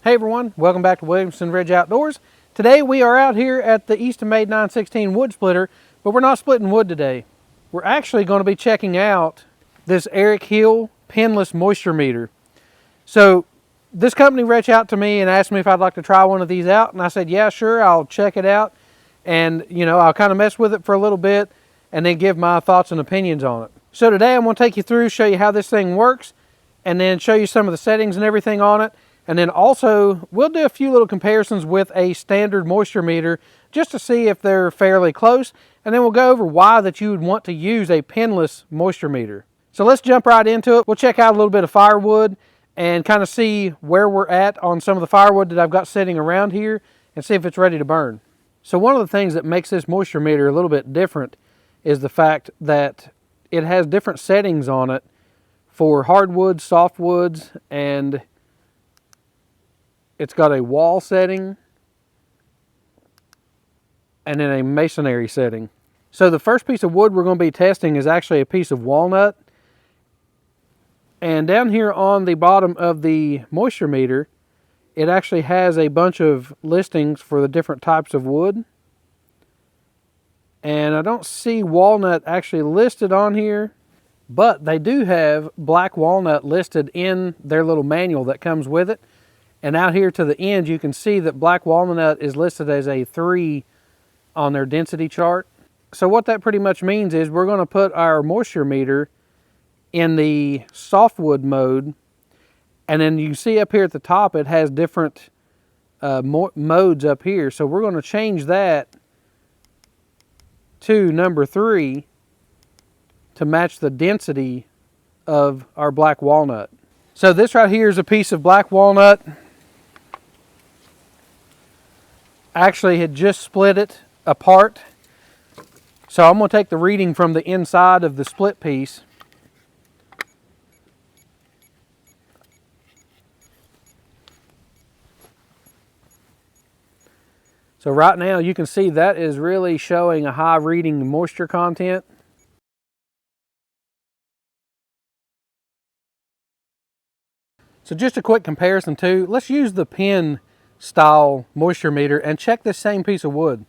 Hey everyone, welcome back to Williamson Ridge Outdoors. Today we are out here at the Eastonmade 916 wood splitter, but we're not splitting wood today. We're actually going to be checking out this ERICKHILL Pinless moisture meter. So this company reached out to me and asked me if I'd like to try one of these out, and I said, yeah, sure, I'll check it out. And I'll kind of mess with it for a little bit and then give my thoughts and opinions on it. So today I'm going to take you through, show you how this thing works, and then show you some of the settings and everything on it. And then also, we'll do a few little comparisons with a standard moisture meter just to see if they're fairly close. And then we'll go over why that you would want to use a pinless moisture meter. So let's jump right into it. We'll check out a little bit of firewood and kind of see where we're at on some of the firewood that I've got sitting around here and see if it's ready to burn. So one of the things that makes this moisture meter a little bit different is the fact that it has different settings on it for hardwoods, softwoods, and it's got a wall setting and then a masonry setting. So the first piece of wood we're going to be testing is actually a piece of walnut. And down here on the bottom of the moisture meter, it actually has a bunch of listings for the different types of wood. And I don't see walnut actually listed on here, but they do have black walnut listed in their little manual that comes with it. And out here to the end, you can see that black walnut is listed as a 3 on their density chart. So what that pretty much means is we're going to put our moisture meter in the softwood mode. And then you see up here at the top, it has different modes up here. So we're going to change that to number 3 to match the density of our black walnut. So this right here is a piece of black walnut. Actually had just split it apart. So I'm going to take the reading from the inside of the split piece. So right now you can see that is really showing a high reading moisture content. So just a quick comparison too. Let's use the pin style moisture meter and check this same piece of wood.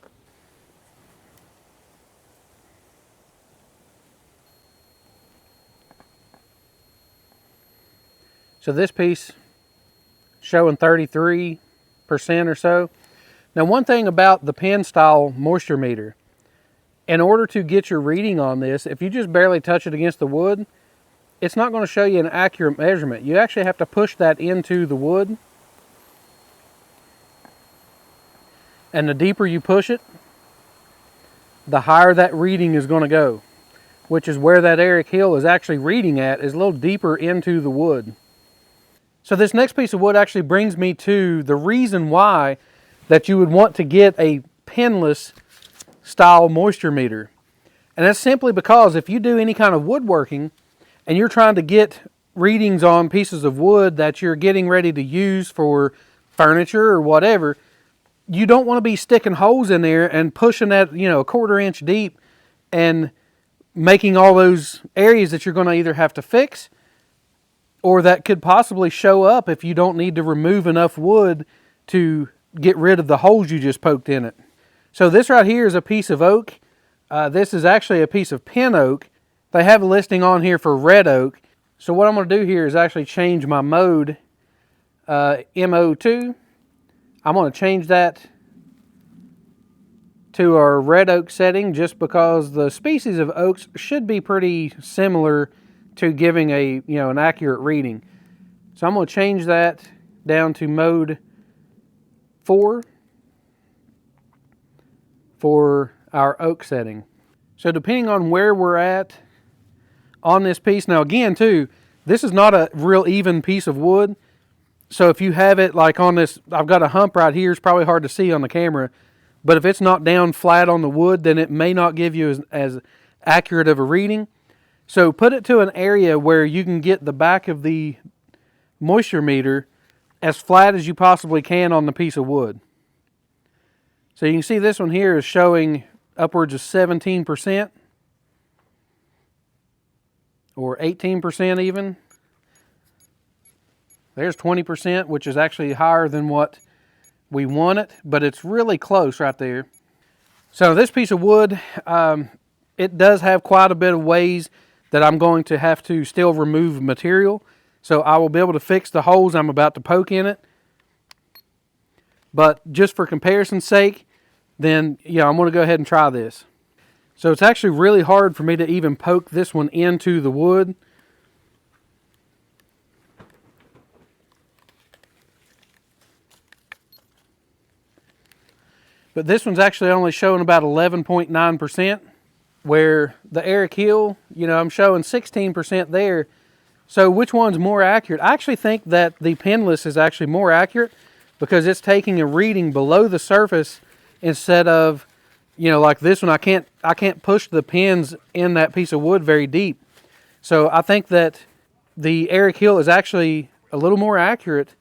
So this piece showing 33% or so. Now one thing about the pin style moisture meter, in order to get your reading on this, if you just barely touch it against the wood, it's not going to show you an accurate measurement. You actually have to push that into the wood. And the deeper you push it, the higher that reading is going to go, which is where that ERICKHILL is actually reading at, is a little deeper into the wood. So this next piece of wood actually brings me to the reason why that you would want to get a pinless style moisture meter. And that's simply because if you do any kind of woodworking and you're trying to get readings on pieces of wood that you're getting ready to use for furniture or whatever, you don't want to be sticking holes in there and pushing that, a 1/4 inch deep and making all those areas that you're going to either have to fix or that could possibly show up if you don't need to remove enough wood to get rid of the holes you just poked in it. So this right here is a piece of oak. This is actually a piece of pin oak. They have a listing on here for red oak. So what I'm going to do here is actually change my mode, MO2. I'm going to change that to our red oak setting just because the species of oaks should be pretty similar to giving an accurate reading. So I'm going to change that down to mode 4 for our oak setting. So depending on where we're at on this piece, now again too, this is not a real even piece of wood. So if you have it like on this, I've got a hump right here, it's probably hard to see on the camera, but if it's not down flat on the wood, then it may not give you as accurate of a reading. So put it to an area where you can get the back of the moisture meter as flat as you possibly can on the piece of wood. So you can see this one here is showing upwards of 17% or 18% even. There's 20%, which is actually higher than what we want it, but it's really close right there. So this piece of wood, it does have quite a bit of ways that I'm going to have to still remove material. So I will be able to fix the holes I'm about to poke in it. But just for comparison's sake, then I'm going to go ahead and try this. So it's actually really hard for me to even poke this one into the wood. But this one's actually only showing about 11.9%, where the ERICKHILL, I'm showing 16% there. So which one's more accurate? I actually think that the Pinless is actually more accurate because it's taking a reading below the surface instead of, like this one. I can't push the pins in that piece of wood very deep. So I think that the ERICKHILL is actually a little more accurate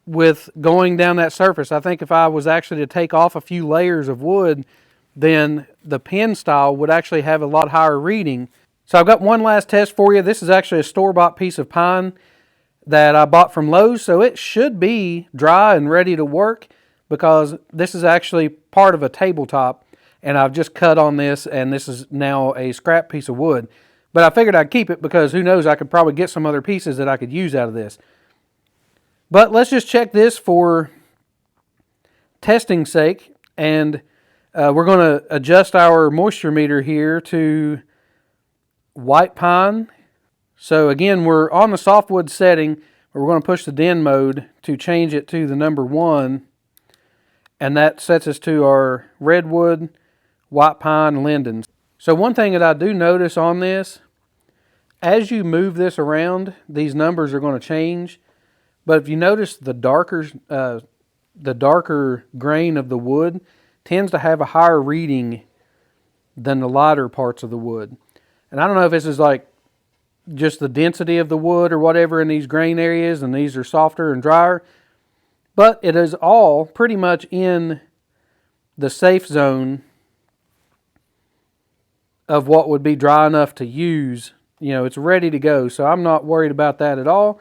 with going down that surface. I think if I was actually to take off a few layers of wood, then the pin style would actually have a lot higher reading. So I've got one last test for you. This is actually a store-bought piece of pine that I bought from Lowe's, so it should be dry and ready to work because this is actually part of a tabletop, and I've just cut on this, and this is now a scrap piece of wood. But I figured I'd keep it because who knows, I could probably get some other pieces that I could use out of this. But let's just check this for testing's sake, and we're going to adjust our moisture meter here to white pine. So again, we're on the softwood setting, but we're going to push the den mode to change it to the number 1, and that sets us to our redwood, white pine, linden. So one thing that I do notice on this, as you move this around, these numbers are going to change. But if you notice, the darker grain of the wood tends to have a higher reading than the lighter parts of the wood. And I don't know if this is like just the density of the wood or whatever in these grain areas, and these are softer and drier. But it is all pretty much in the safe zone of what would be dry enough to use. It's ready to go, so I'm not worried about that at all.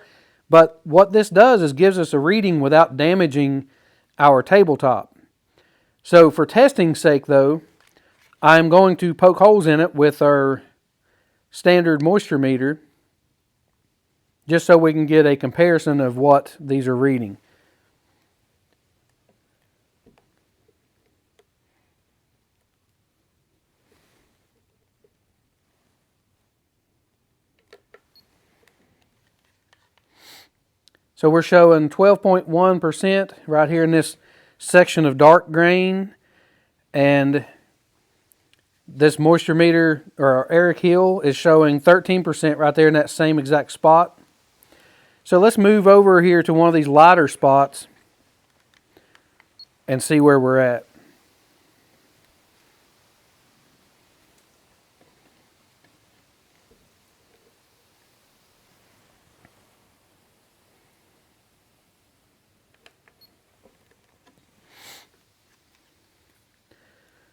But what this does is gives us a reading without damaging our tabletop. So for testing's sake though, I'm going to poke holes in it with our standard moisture meter just so we can get a comparison of what these are reading. So we're showing 12.1% right here in this section of dark grain, and this moisture meter, or our ERICKHILL, is showing 13% right there in that same exact spot. So let's move over here to one of these lighter spots and see where we're at.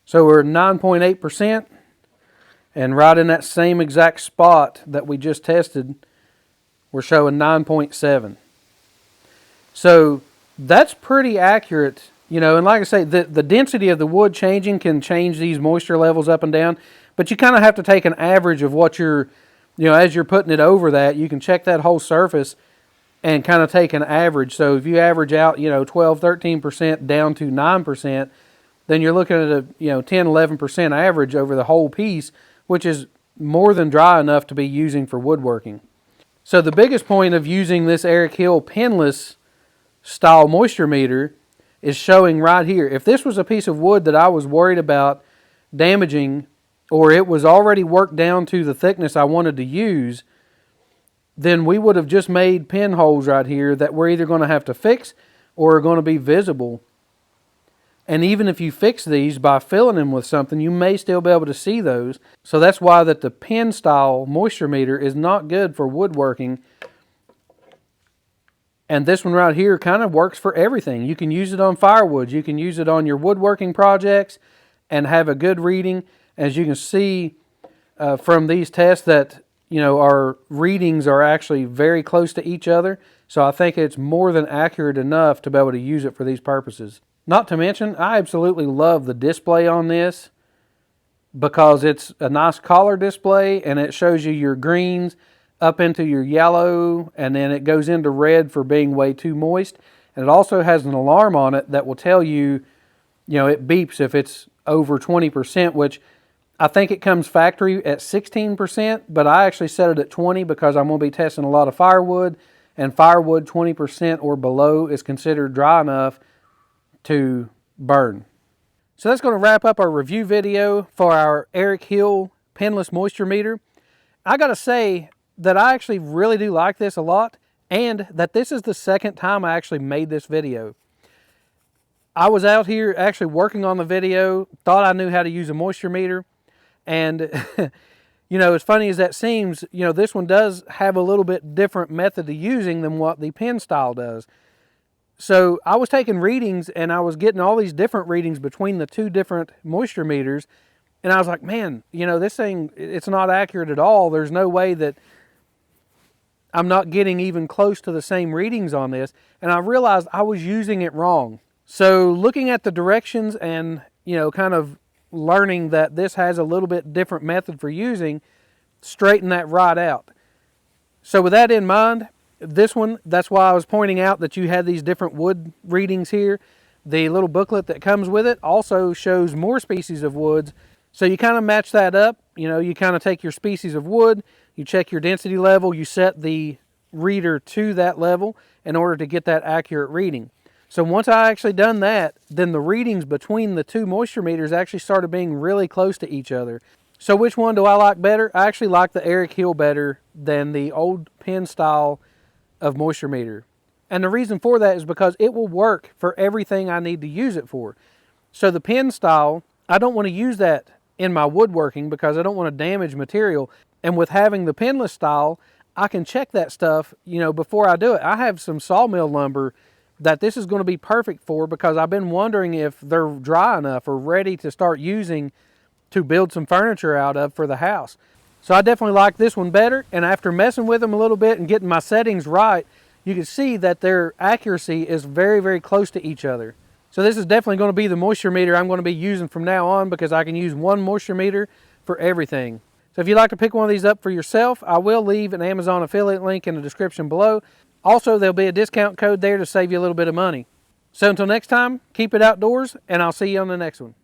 So we're 9.8%, and right in that same exact spot that we just tested, we're showing 9.7. So that's pretty accurate, and like I say, the density of the wood changing can change these moisture levels up and down, but you kind of have to take an average of what you're, as you're putting it over that, you can check that whole surface and kind of take an average. So if you average out, 12, 13% down to 9%, then you're looking at a 10, 11% average over the whole piece, which is more than dry enough to be using for woodworking. So the biggest point of using this ERICKHILL Pinless style moisture meter is showing right here. If this was a piece of wood that I was worried about damaging, or it was already worked down to the thickness I wanted to use, then we would have just made pinholes right here that we're either going to have to fix or are going to be visible. And even if you fix these by filling them with something, you may still be able to see those. So that's why that the pin style moisture meter is not good for woodworking. And this one right here kind of works for everything. You can use it on firewood. You can use it on your woodworking projects and have a good reading. As you can see from these tests that, our readings are actually very close to each other. So I think it's more than accurate enough to be able to use it for these purposes. Not to mention, I absolutely love the display on this because it's a nice color display and it shows you your greens up into your yellow, and then it goes into red for being way too moist. And it also has an alarm on it that will tell you, it beeps if it's over 20%, which I think it comes factory at 16%, but I actually set it at 20 because I'm going to be testing a lot of firewood, and firewood 20% or below is considered dry enough to burn. So that's going to wrap up our review video for our ERICKHILL Pinless Moisture Meter. I got to say that I actually really do like this a lot, and that this is the second time I actually made this video. I was out here actually working on the video, thought I knew how to use a moisture meter, and as funny as that seems, this one does have a little bit different method of using than what the pen style does. So I was taking readings and I was getting all these different readings between the two different moisture meters, and I was like, man, this thing, it's not accurate at all. There's no way that I'm not getting even close to the same readings on this, and I realized I was using it wrong. So looking at the directions and, kind of learning that this has a little bit different method for using, straighten that right out. So with that in mind, this one, that's why I was pointing out that you had these different wood readings here. The little booklet that comes with it also shows more species of woods. So you kind of match that up. You kind of take your species of wood, you check your density level, you set the reader to that level in order to get that accurate reading. So once I actually done that, then the readings between the two moisture meters actually started being really close to each other. So which one do I like better? I actually like the ERICKHILL better than the old pen style of moisture meter. And the reason for that is because it will work for everything I need to use it for. So the pen style, I don't want to use that in my woodworking because I don't want to damage material. And with having the pinless style, I can check that stuff, before I do it. I have some sawmill lumber that this is going to be perfect for because I've been wondering if they're dry enough or ready to start using to build some furniture out of for the house. So I definitely like this one better, and after messing with them a little bit and getting my settings right, you can see that their accuracy is very, very close to each other. So this is definitely going to be the moisture meter I'm going to be using from now on because I can use one moisture meter for everything. So if you'd like to pick one of these up for yourself, I will leave an Amazon affiliate link in the description below. Also, there'll be a discount code there to save you a little bit of money. So until next time, keep it outdoors, and I'll see you on the next one.